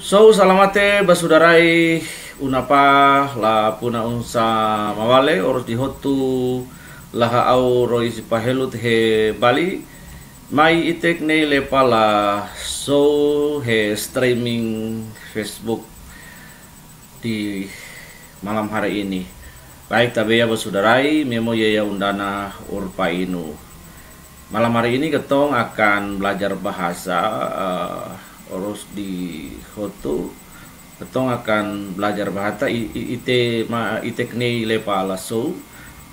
So, salamate basudarai unapa la puna unsa mawale oros dihotu laha au roi sipahelut he Bali mai itek ne le pala so he streaming Facebook di malam hari ini. Baik tabeya basudarai memo yaya undana urpa inu. Malam hari ini ketong akan belajar bahasa oros di hotu. Ketong akan belajar bahasa itekne lepa lasso.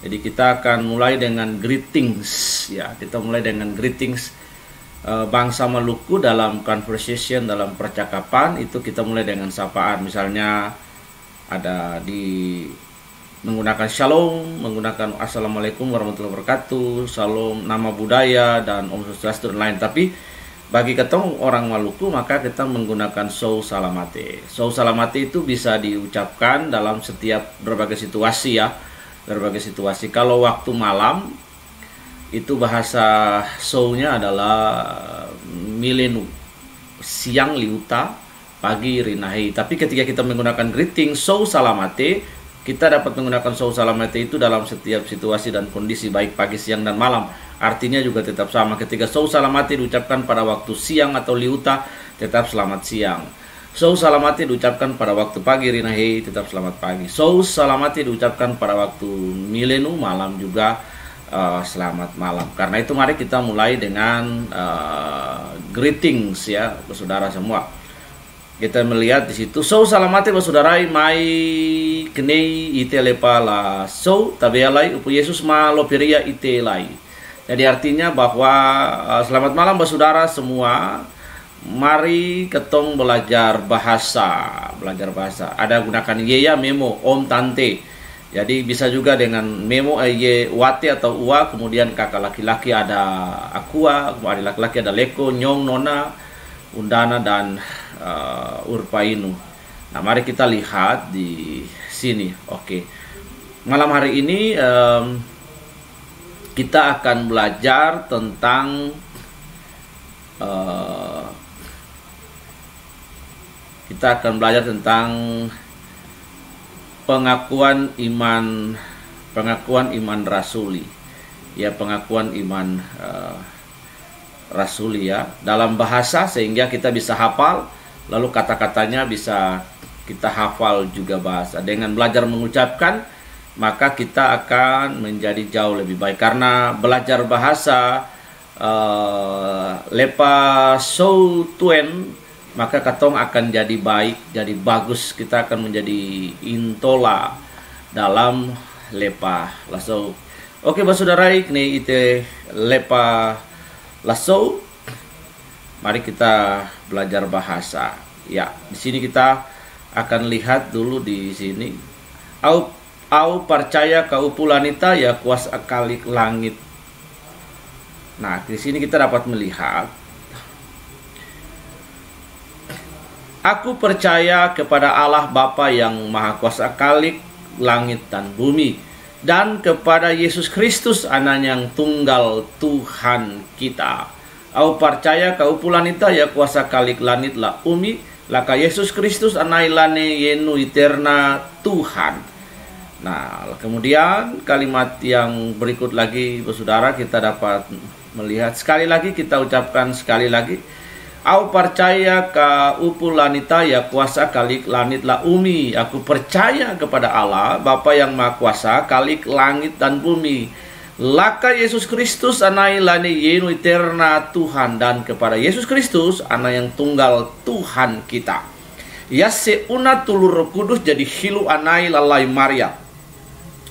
Jadi kita akan mulai dengan greetings ya. Kita mulai dengan greetings bangsa Maluku dalam conversation, dalam percakapan itu kita mulai dengan sapaan. Misalnya ada di menggunakan shalom, menggunakan assalamualaikum warahmatullahi wabarakatuh, salam nama budaya dan om swastiastu dan lain. Tapi bagi ketong orang Maluku maka kita menggunakan so salamate. So salamate itu bisa diucapkan dalam setiap berbagai situasi ya, berbagai situasi. Kalau waktu malam itu bahasa so-nya adalah milenu, siang liuta, pagi rinahi. Tapi ketika kita menggunakan greeting so salamate, kita dapat menggunakan so salamate itu dalam setiap situasi dan kondisi, baik pagi, siang, dan malam. Artinya juga tetap sama. Ketika so salamate diucapkan pada waktu siang atau liuta, tetap selamat siang. So salamate diucapkan pada waktu pagi, rinahi, tetap selamat pagi. So salamate diucapkan pada waktu milenu, malam juga selamat malam. Karena itu mari kita mulai dengan greetings ya, saudara semua. Kita melihat di situ so salamate basudarai mai kenei ite lepa la so tabealai upu Yesus ma loperia ite lai. Jadi artinya bahwa selamat malam basudara semua. Mari ketong belajar bahasa, Ada gunakan yeya, memo, om, tante. Jadi bisa juga dengan memo ye wate atau ua, kemudian kakak laki-laki ada akua, adik laki-laki ada leko, nyong, nona, undana dan urpainu. Nah, mari kita lihat di sini. Oke. Malam hari ini kita akan belajar tentang pengakuan iman rasuli. Ya, pengakuan iman rasuli ya, dalam bahasa sehingga kita bisa hafal, lalu kata-katanya bisa kita hafal juga bahasa. Dengan belajar mengucapkan, maka kita akan menjadi jauh lebih baik. Karena belajar bahasa lepa so tuen, maka katong akan jadi baik, jadi bagus. Kita akan menjadi intola dalam lepa lasso. Oke basudarai, kini ite lepa lasso. Mari kita belajar bahasa. Ya, di sini kita akan lihat dulu di sini. Au percaya kau pulanita ya kuasa kalik langit. Nah, di sini kita dapat melihat aku percaya kepada Allah Bapa yang Maha Kuasa kalik langit dan bumi, dan kepada Yesus Kristus anak yang tunggal Tuhan kita. Au percaya kau pulanita ya kuasa kalik langit la umi laka Yesus Kristus anailane yenu eterna Tuhan. Nah, kemudian kalimat yang berikut lagi saudara kita dapat melihat sekali lagi, kita ucapkan sekali lagi. Au percaya ka upulanita ya kuasa kalik langit la umi. Aku percaya kepada Allah Bapa yang Maha Kuasa kalik langit dan bumi, laka Yesus Kristus anailane yenu eterna Tuhan, dan kepada Yesus Kristus anak yang tunggal Tuhan kita. Ya seuna tulur Roh Kudus jadi hilu anai lalai Maria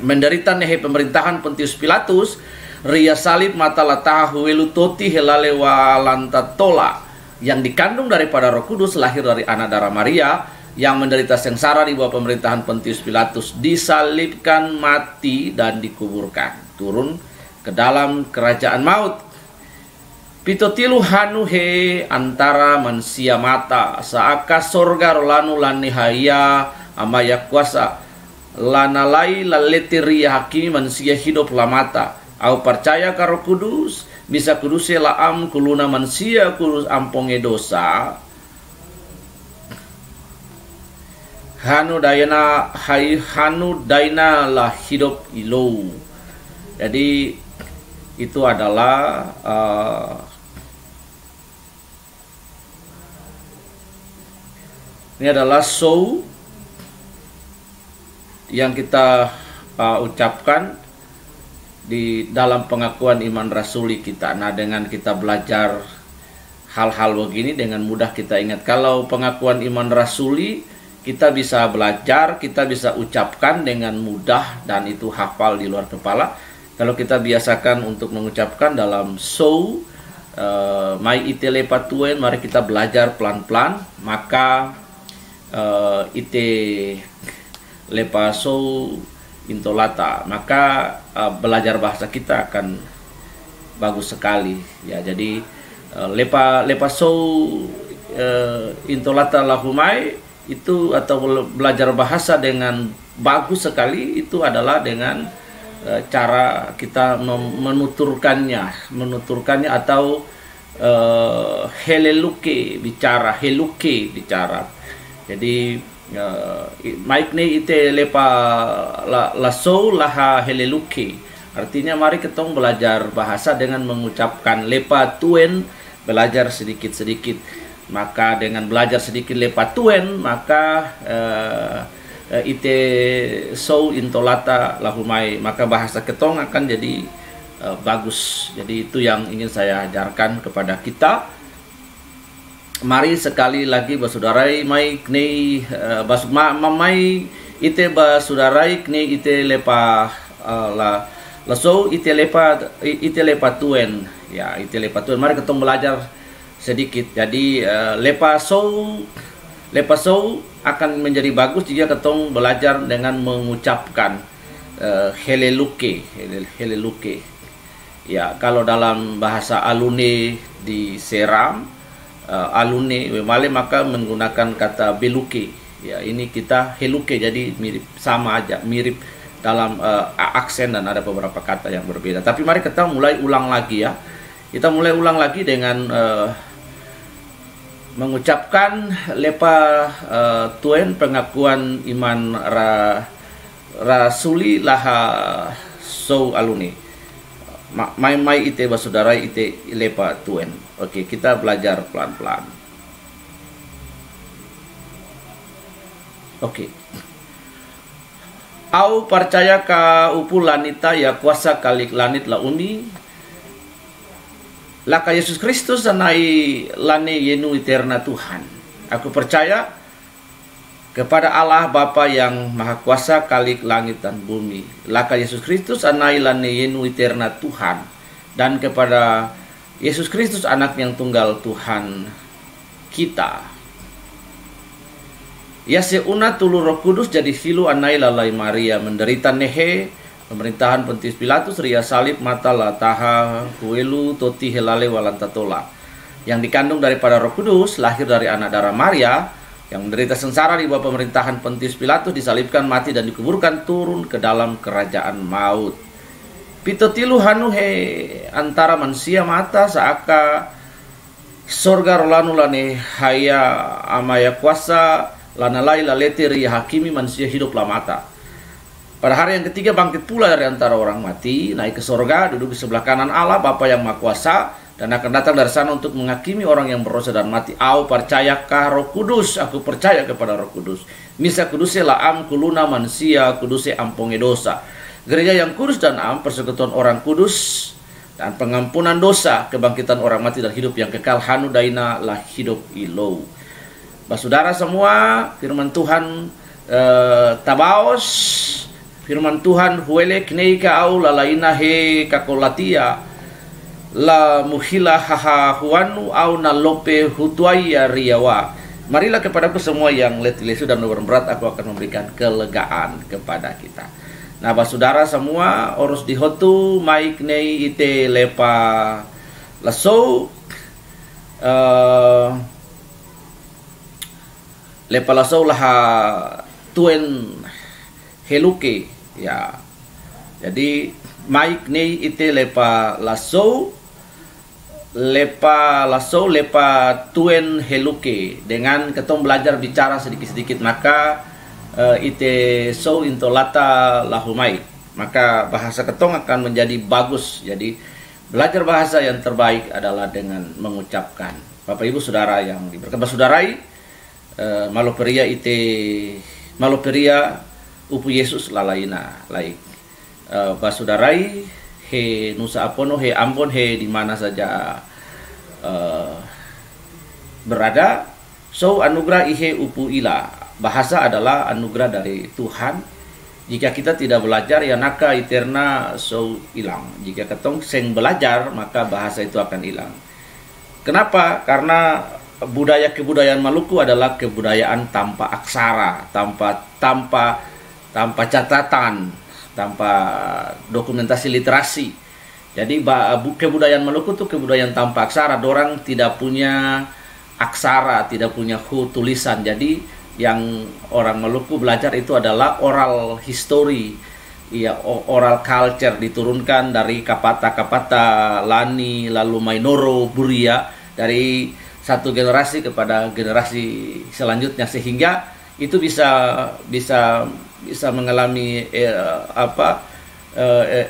menderita nehe pemerintahan Pontius Pilatus ria salib mata latahu welu toti helale walantatola, yang dikandung daripada Roh Kudus, lahir dari anak darah Maria, yang menderita sengsara di bawah pemerintahan Pontius Pilatus, disalibkan, mati, dan dikuburkan, turun ke dalam kerajaan maut. Pitotilu hanu he antara manusia mata, saaka sorga rolanu lanihaya amaya kuasa, lanalai laletiri hakimi manusia hidup lamata. Au percaya karo kudus, bisa kuduse laam kuluna manusia kudus amponge dosa, Hanu daina lah hidup ilo. Jadi itu adalah ini adalah show yang kita ucapkan di dalam pengakuan iman rasuli kita. Nah, dengan kita belajar hal-hal begini, dengan mudah kita ingat. Kalau pengakuan iman rasuli kita bisa belajar, kita bisa ucapkan dengan mudah dan itu hafal di luar kepala. Kalau kita biasakan untuk mengucapkan dalam show mai ite lepa tuen, mari kita belajar pelan-pelan, maka ite lepa show intolata, maka belajar bahasa kita akan bagus sekali ya. Jadi lepa show intolata lahumai itu, atau belajar bahasa dengan bagus sekali itu adalah dengan cara kita menuturkannya atau heluke bicara. Jadi maik ne ite lepa laso laha heleluke, artinya mari ketong belajar bahasa dengan mengucapkan. Lepa tuen, belajar sedikit-sedikit, maka dengan belajar sedikit lepa tuen, maka ite so intolata lahumai, maka bahasa ketong akan jadi bagus. Jadi itu yang ingin saya ajarkan kepada kita. Mari sekali lagi basudarai mai knei mamai ite basudarai knei ite lepa laso ite lepa tuen ya, ite lepa tuen. Mari ketong belajar sedikit. Jadi lepa so akan menjadi bagus jika ketong belajar dengan mengucapkan heleluke ya. Kalau dalam bahasa alune di Seram, alune wemale, maka menggunakan kata beluke ya. Ini kita heluke, jadi mirip, sama aja, mirip dalam aksen dan ada beberapa kata yang berbeda. Tapi mari kita mulai ulang lagi ya. Kita mulai ulang lagi dengan mengucapkan lepa tuen, pengakuan iman rasuli laha so alune. Mai ite basudarai ite lepa tuen. Oke, kita belajar pelan-pelan. Oke. Au percaya ka upu lanita ya kuasa kalik lanit la umi. Laka Yesus Kristus anai lane yenu eterna Tuhan. Aku percaya kepada Allah Bapa yang Maha Kuasa kalik langit dan bumi. Laka Yesus Kristus anai lane yenu eterna Tuhan. Dan kepada Yesus Kristus anak yang tunggal Tuhan kita. Ya seuna tulu Roh Kudus jadi filu anai lalai Maria menderita nehe pemerintahan Pontius Pilatus ria salib mata lataha kuelu toti helale walantatola, yang dikandung daripada Roh Kudus, lahir dari anak darah Maria, yang menderita sengsara di bawah pemerintahan Pontius Pilatus, disalibkan, mati dan dikuburkan, turun ke dalam kerajaan maut. Pitotilu hanuhe antara manusia mata saaka sorga rolanu lane haya amaya kuasa lanalai lalete ria hakimi manusia hidup lah mata. Pada hari yang ketiga bangkit pula dari antara orang mati, naik ke sorga, duduk di sebelah kanan Allah Bapa yang Maha Kuasa, dan akan datang dari sana untuk menghakimi orang yang berdosa dan mati. Au percayakah Roh Kudus? Aku percaya kepada Roh Kudus. Misa kudusnya laam kuluna manusia kudusnya ampunge dosa. Gereja yang kudus dan am, persekutuan orang kudus dan pengampunan dosa, kebangkitan orang mati dan hidup yang kekal. Hanu daina lah hidup ilo. Saudara semua, firman Tuhan tabaos, firman Tuhan huele kneika au lalaina he kakolatia la muhila haha huanu au na lope hutuaya riawa. Marilah kepadaku semua yang letih lesu dan berat, aku akan memberikan kelegaan kepada kita. Nah, saudara semua, orus dihotu maik nei ite lepa laso lepa laso laha tuen heluke ya. Jadi maik nei ite lepa laso lepa tuen heluke. Dengan ketong belajar bicara sedikit-sedikit, maka ite so intolata lahumai, maka bahasa ketong akan menjadi bagus. Jadi belajar bahasa yang terbaik adalah dengan mengucapkan. Bapak Ibu Saudara yang diberkati, basudarai maloperia ite maloperia upu Yesus lalaina laik. Basudarai he Nusa Apono, he Ambon, he di mana saja berada, so anugerah ihe upu ila. Bahasa adalah anugerah dari Tuhan. Jika kita tidak belajar, ya naka iterna so hilang. Jika ketong seng belajar, maka bahasa itu akan hilang. Kenapa? Karena kebudayaan Maluku adalah kebudayaan tanpa aksara, tanpa catatan, tanpa dokumentasi literasi. Jadi kebudayaan Maluku itu kebudayaan tanpa aksara. Dorang tidak punya aksara, tidak punya tulisan. Jadi yang orang Maluku belajar itu adalah oral history, ya, oral culture, diturunkan dari kapata lani, lalu mainoro, buria, dari satu generasi kepada generasi selanjutnya, sehingga itu bisa mengalami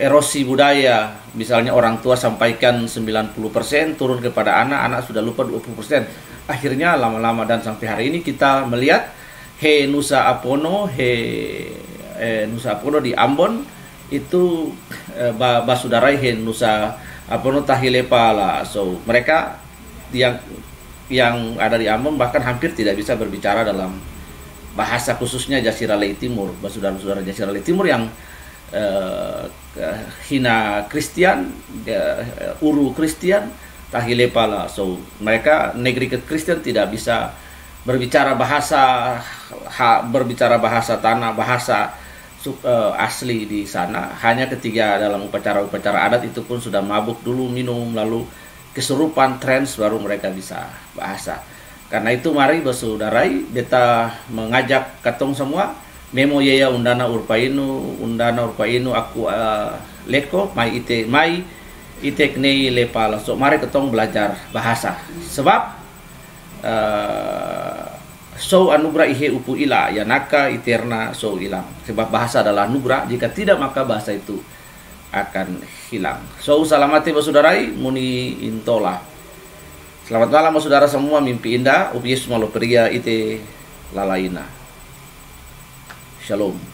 erosi budaya. Misalnya orang tua sampaikan 90%, turun kepada anak sudah lupa 20%. Akhirnya lama-lama dan sampai hari ini kita melihat he Nusa Apono di Ambon itu basudarai he Nusa Apono Tahilepala. So mereka yang ada di Ambon bahkan hampir tidak bisa berbicara dalam bahasa, khususnya Jasiralei Timur, saudara-saudara Jasiralei Timur yang hina Kristen, uru Kristen, Tahilepala. So mereka negeri Kristen tidak bisa berbicara bahasa tanah, bahasa asli di sana. Hanya ketika dalam upacara-upacara adat itu pun sudah mabuk dulu, minum, lalu kesurupan, trans, baru mereka bisa bahasa. Karena itu mari basudarai, beta mengajak katong semua, memo yeya undana urpainu aku leko mai ite knei lepala. So mari ketong belajar bahasa, sebab so anugerah ihe upu ila, ya naka iterna so hilang. Sebab bahasa adalah anugerah, jika tidak maka bahasa itu akan hilang. So salamati basudarai muni intola. Selamat malam saudara semua, mimpi indah, upi Yesus maloperia ite lalaina. Shalom.